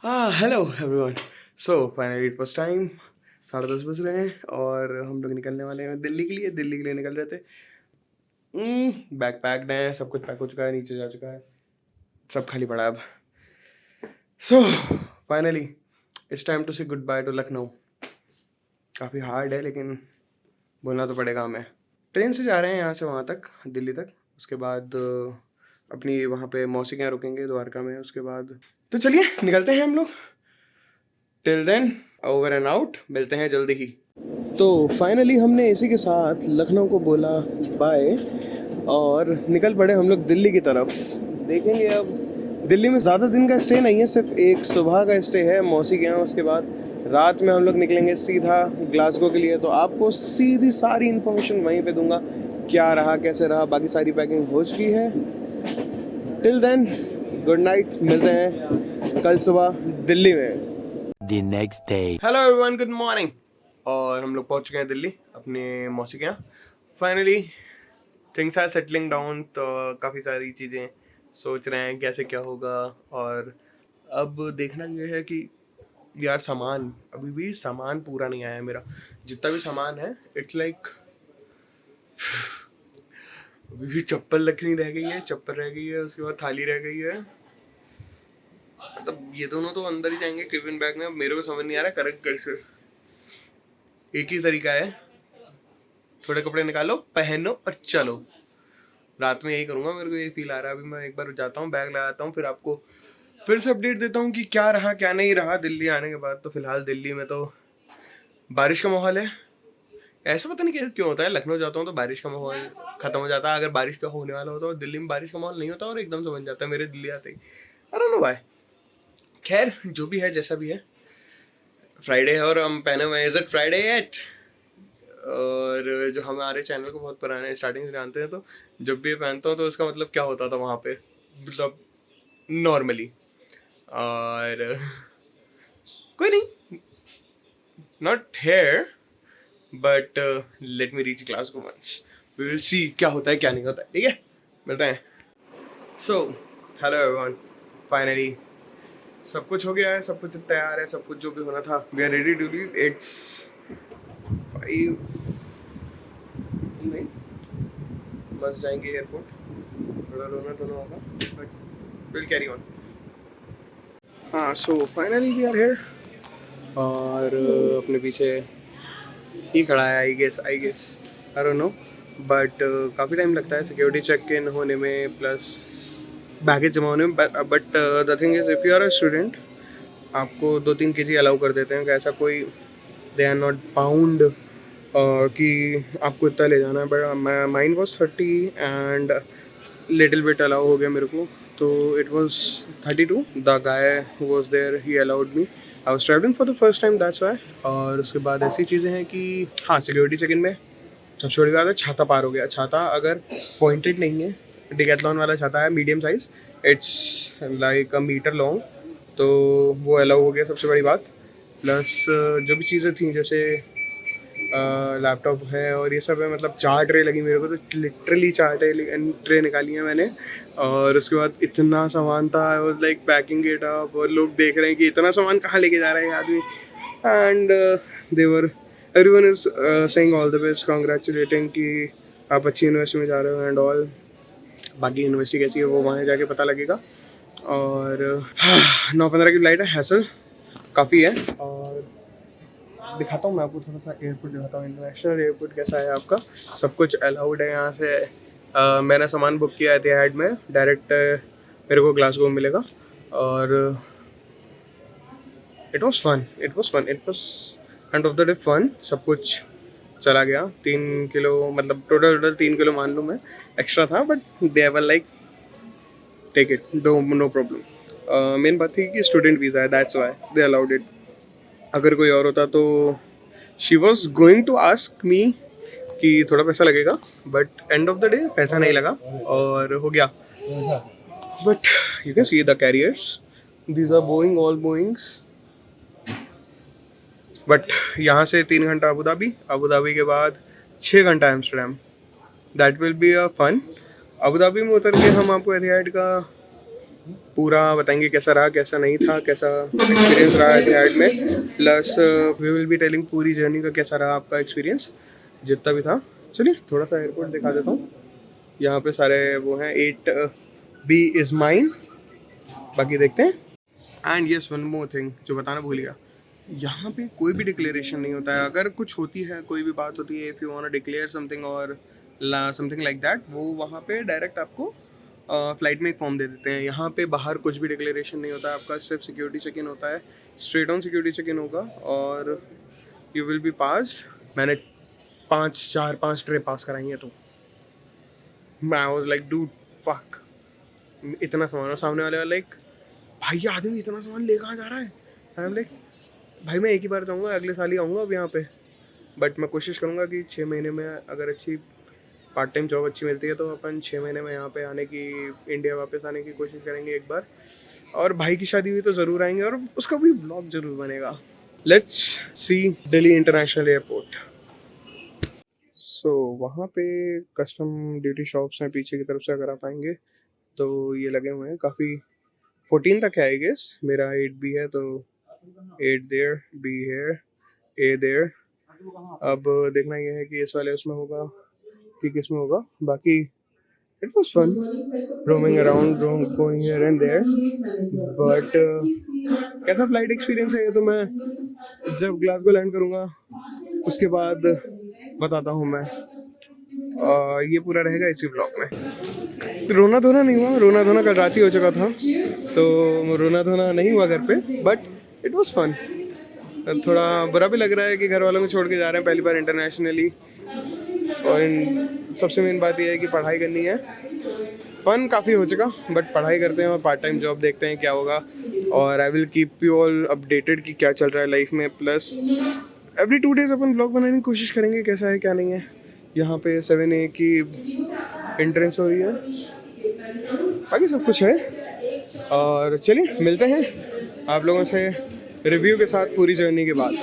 Hello everyone. So finally it was time. 10:30 बज रहे हैं और हम लोग निकलने वाले हैं दिल्ली के लिए निकल रहे थे। बैग पैक्ड है, सब कुछ पैक हो चुका है, नीचे जा चुका है, सब खाली पड़ा है अब। So finally it's time to say goodbye to Lucknow. काफ़ी हार्ड है लेकिन बोलना तो पड़ेगा हमें। ट्रेन से जा रहे हैं यहाँ से वहाँ तक, दिल्ली तक। उसके बाद अपनी वहाँ पे मौसी के यहाँ रुकेंगे द्वारका में। उसके बाद तो चलिए निकलते हैं हम लोग। Till then over and out, मिलते हैं जल्दी ही। तो फाइनली हमने इसी के साथ लखनऊ को बोला बाय और निकल पड़े हम लोग दिल्ली की तरफ। देखेंगे अब दिल्ली में ज़्यादा दिन का स्टे नहीं है, सिर्फ एक सुबह का स्टे है मौसी के यहाँ। उसके बाद रात में हम लोग निकलेंगे सीधा ग्लासगो के लिए। तो आपको सीधी सारी इन्फॉर्मेशन वहीं पे दूंगा, क्या रहा कैसे रहा। बाकी सारी पैकिंग हो चुकी है। टिल देन गुड नाइट, मिलते हैं कल सुबह दिल्ली में। The next day. Hello everyone, good morning. और हम लोग पहुंच चुके हैं दिल्ली अपने मौसी के यहाँ। Finally things are settling down. तो काफ़ी सारी चीज़ें सोच रहे हैं कैसे क्या होगा। और अब देखना ये है कि यार सामान, अभी भी सामान पूरा नहीं आया है मेरा। जितना भी सामान है इट्स लाइक अभी भी चप्पल रखनी रह गई है, चप्पल रह गई है, उसके बाद थाली रह गई है। मतलब ये दोनों तो अंदर ही जाएंगे केबिन बैग में। अब मेरे को समझ नहीं आ रहा करेक्ट कैसे। एक ही तरीका है, थोड़े कपड़े निकालो, पहनो और चलो। रात में यही करूंगा, मेरे को यही फील आ रहा है। अभी मैं एक बार जाता हूँ, बैग लगाता हूँ, फिर आपको फिर से अपडेट देता हूँ कि क्या रहा क्या नहीं रहा दिल्ली आने के बाद। तो फिलहाल दिल्ली में तो बारिश का माहौल है। ऐसा पता नहीं क्यों होता है, लखनऊ जाता हूँ तो बारिश का माहौल खत्म हो जाता है। अगर बारिश का होने वाला होता है और दिल्ली में बारिश का माहौल नहीं होता और एकदम से बन जाता है मेरे दिल्ली आते ही। I don't know why. खैर जो भी है जैसा भी है, फ्राइडे है और हम पहने हुए हैं इज इट फ्राइडे येट। और जो हमारे चैनल को बहुत पुराने स्टार्टिंग से जानते हैं, तो जब भी ये पहनता हूँ तो इसका मतलब क्या होता था वहाँ पे, मतलब नॉर्मली। और कोई नहीं, not here but let me reach class को वंस, वी विल सी क्या होता है क्या नहीं होता है। ठीक है, मिलते हैं। सो हेलो एवरीवन, फाइनली सब कुछ हो गया है, सब कुछ तैयार है, सब कुछ जो भी होना था। We are ready to leave. It's 5 नहीं, बस जाएंगे एयरपोर्ट। थोड़ा रोना धोना होगा बट विल कैरी ऑन। हाँ, so finally we are here. और अपने पीछे ही खड़ा है I guess I don't know but काफ़ी टाइम लगता है सिक्योरिटी चेक इन होने में, प्लस बैगेज जमा होने में। But the thing is if you are a student, आपको 2-3 kg अलाउ कर देते हैं। ऐसा कोई दे आर नॉट बाउंड कि आपको इतना ले जाना है। But mine was 30 and little bit allow हो गया मेरे को। तो it was 32। The guy was there, he allowed me. I was travelling for the first time, that's why. और उसके बाद ऐसी चीज़ें हैं कि हाँ, सिक्योरिटी चेक इन में सबसे बड़ी बात है छाता पार हो गया। छाता अगर पॉइंटेड नहीं है, डिकैथलॉन वाला छाता है medium size, it's like a metre long, तो वो अलाउ हो गया, सबसे बड़ी बात। प्लस जो भी चीज़ें थी जैसे लैपटॉप है और ये सब है, मतलब 4 ट्रे लगी मेरे को। तो लिटरली 4 ट्रे निकाली हैं मैंने। और उसके बाद इतना सामान था, I was like packing it up. और लोग देख रहे हैं कि इतना सामान कहाँ लेके जा रहे हैं आदमी। And there everyone is saying all the best, congratulating कि आप अच्छी यूनिवर्सिटी में जा रहे हो एंड ऑल। बाकी यूनिवर्सिटी कैसी है वो वहाँ जाके पता लगेगा। और 9:15 की फ्लाइट है, हैसल काफ़ी है। और दिखाता हूँ मैं आपको, थोड़ा सा एयरपोर्ट दिखाता हूँ। इंटरनेशनल एयरपोर्ट कैसा है आपका, सब कुछ अलाउड है यहाँ से। मैंने सामान बुक किया है एतिहाद में, डायरेक्ट मेरे को ग्लासगो में मिलेगा। और it was end of the day fun. सब कुछ चला गया। 3 किलो, मतलब टोटल 3 किलो मान लूँ मैं, एक्स्ट्रा था। But they were like take it, no problem. Main बात थी कि स्टूडेंट वीज़ा है, that's why they allowed it. अगर कोई और होता तो she was going to ask me कि थोड़ा पैसा लगेगा, but end of the day पैसा नहीं लगा और हो गया। But you can see the carriers, these are Boeing, all Boeings. बट यहाँ से 3 घंटा अबू धाबी के बाद 6 घंटा Amsterdam. That will be a fun. Abu Dhabi में उतर के हम आपको एतिहाद का पूरा बताएंगे कैसा रहा, कैसा नहीं था, कैसा एक्सपीरियंस रहा एतिहाद में, plus we will be telling पूरी जर्नी का कैसा रहा आपका एक्सपीरियंस जितना भी था। चलिए थोड़ा सा एयरपोर्ट दिखा देता हूँ। यहाँ पे सारे वो हैं, 8B इज़ माइन, बाकी देखते हैं। And yes, one more thing जो बताना भूल गया, यहाँ पे कोई भी डिक्लेरेशन नहीं होता है। अगर कुछ होती है, कोई भी बात होती है, if you want to declare something or something like that, वो वहाँ पे डायरेक्ट आपको फ़्लाइट में एक फॉर्म दे देते हैं। यहाँ पे बाहर कुछ भी डिक्लेरेशन नहीं होता है आपका, सिर्फ सिक्योरिटी चेक इन होता है, straight on security check in होगा और यू विल बी पास्ड। मैंने 5 ट्रे पास कराई हैं, तो मैं वाज लाइक डूड फक, इतना सामान। और सामने वाले लाइक, भाई ये आदमी इतना सामान ले कहाँ जा रहा है। आई एम लाइक, भाई मैं एक ही बार जाऊँगा, अगले साल ही आऊँगा अब यहाँ पे, बट मैं कोशिश करूँगा कि 6 महीने में अगर अच्छी पार्ट टाइम जॉब अच्छी मिलती है तो अपन 6 महीने में यहाँ पे आने की, इंडिया वापस आने की कोशिश करेंगे एक बार। और भाई की शादी हुई तो ज़रूर आएंगे और उसका भी ब्लॉग ज़रूर बनेगा। Let's see Delhi international airport. So वहाँ पे कस्टम ड्यूटी शॉप्स हैं पीछे की तरफ से, अगर आप आएंगे तो ये लगे हुए हैं काफ़ी। 14 तक है आई गेस, मेरा 8B है तो 8 there, B here, A there. अब देखना ये है कि इस वाले उसमें होगा कि किस में होगा। बाकी it was fun roaming around, going here and there, but कैसा फ्लाइट एक्सपीरियंस है ये तो मैं जब ग्लासगो लैंड करूँगा उसके बाद बताता हूँ मैं। ये पूरा रहेगा इसी ब्लॉग में। रोना धोना नहीं हुआ, रोना धोना कल रात ही हो चुका था, तो रोना धोना नहीं हुआ घर पे, बट इट वाज फन। थोड़ा बुरा भी लग रहा है कि घर वालों को छोड़ के जा रहे हैं पहली बार इंटरनेशनली, और सबसे मेन बात यह है कि पढ़ाई करनी है। फन काफ़ी हो चुका, बट पढ़ाई करते हैं और पार्ट टाइम जॉब देखते हैं क्या होगा। और I will keep you all updated कि क्या चल रहा है लाइफ में। प्लस एवरी 2 डेज़ अपन ब्लॉग बनाने की कोशिश करेंगे कैसा है क्या नहीं है। यहाँ पे 7A की एंट्रेंस हो रही है, बाकी सब कुछ है। और चलिए मिलते हैं आप लोगों से रिव्यू के साथ पूरी जर्नी के बाद।